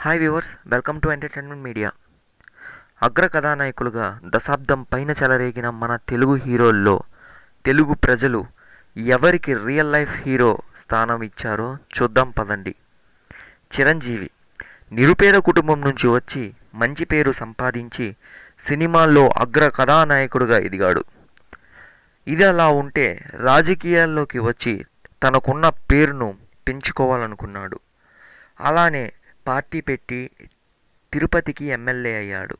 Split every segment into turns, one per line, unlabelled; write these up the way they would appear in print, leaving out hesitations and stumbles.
Hi viewers, welcome to entertainment media. అగ్ర కథానాయకులుగా దశాబ్దం పైన చెలరేగిన మన తెలుగు హీరోల్లో తెలుగు ప్రజలు ఎవరికి రియల్ లైఫ్ హీరో స్థానం ఇచ్చారో చూద్దాం పదండి. చిరంజీవి నిరుపేద కుటుంబం నుంచి వచ్చి మంచి పేరు సంపాదించి సినిమాల్లో అగ్ర కథానాయకుడుగా ఎదిగాడు. ఇది అలా ఉంటే రాజకీయాల్లోకి వచ్చి తనకున్న పేరును పెంచుకోవాలనుకున్నాడు. అలానే పార్టీ పెట్టి తిరుపతికి ఎమ్మెల్యే అయ్యాడు.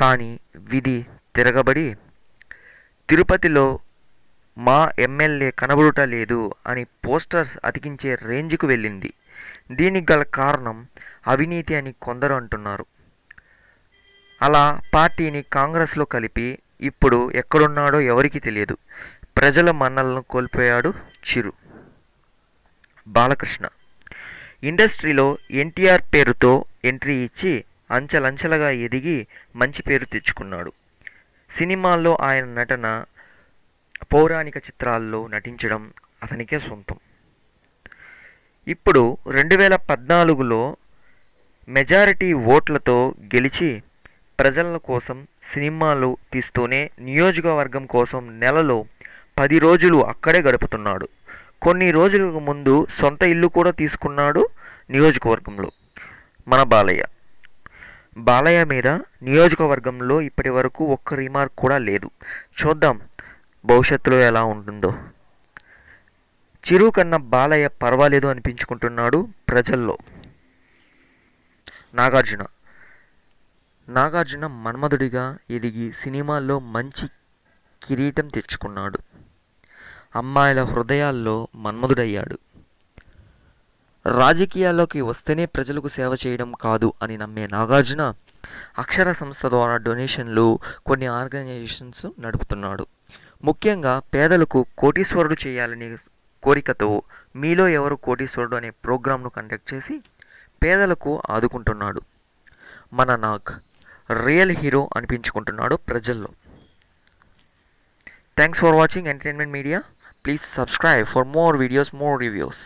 కానీ విధి తిరగబడి తిరుపతిలో మా ఎమ్మెల్యే కనబడుట లేదు అని పోస్టర్స్ అతికించే రేంజ్కు వెళ్ళింది. దీనికి గల కారణం అవినీతి అని కొందరు అంటున్నారు. అలా పార్టీని కాంగ్రెస్లో కలిపి ఇప్పుడు ఎక్కడున్నాడో ఎవరికి తెలియదు. ప్రజల మన్నలను కోల్పోయాడు చిరు. బాలకృష్ణ ఇండస్ట్రీలో ఎన్టీఆర్ పేరుతో ఎంట్రీ ఇచ్చి అంచెలంచెలుగా ఎదిగి మంచి పేరు తెచ్చుకున్నాడు. సినిమాల్లో ఆయన నటన, పౌరాణిక చిత్రాల్లో నటించడం అతనికే సొంతం. ఇప్పుడు 2014లో మెజారిటీ ఓట్లతో గెలిచి ప్రజల కోసం సినిమాలు తీస్తూనే నియోజకవర్గం కోసం నెలలో 10 రోజులు అక్కడే గడుపుతున్నాడు. కొన్ని రోజులకు ముందు సొంత ఇల్లు కూడా తీసుకున్నాడు నియోజకవర్గంలో. మన బాలయ్య మీద నియోజకవర్గంలో ఇప్పటి వరకు ఒక్క రిమార్క్ కూడా లేదు. చూద్దాం భవిష్యత్తులో ఎలా ఉంటుందో. చిరు కన్నా బాలయ్య పర్వాలేదు అనిపించుకుంటున్నాడు ప్రజల్లో. నాగార్జున మన్మధుడిగా ఎదిగి సినిమాల్లో మంచి కిరీటం తెచ్చుకున్నాడు. అమ్మాయిల హృదయాల్లో మన్మధుడయ్యాడు. రాజకీయాల్లోకి వస్తేనే ప్రజలకు సేవ చేయడం కాదు అని నమ్మే నాగార్జున అక్షర సంస్థ ద్వారా డొనేషన్లు, కొన్ని ఆర్గనైజేషన్స్ నడుపుతున్నాడు. ముఖ్యంగా పేదలకు కోటీశ్వరుడు చేయాలనే కోరికతో మీలో ఎవరు కోటీశ్వరుడు అనే ప్రోగ్రాంను కండక్ట్ చేసి పేదలకు ఆదుకుంటున్నాడు. మన నాగ్ రియల్ హీరో అనిపించుకుంటున్నాడు ప్రజల్లో. Thanks for watching entertainment media. Please subscribe for more videos, more reviews.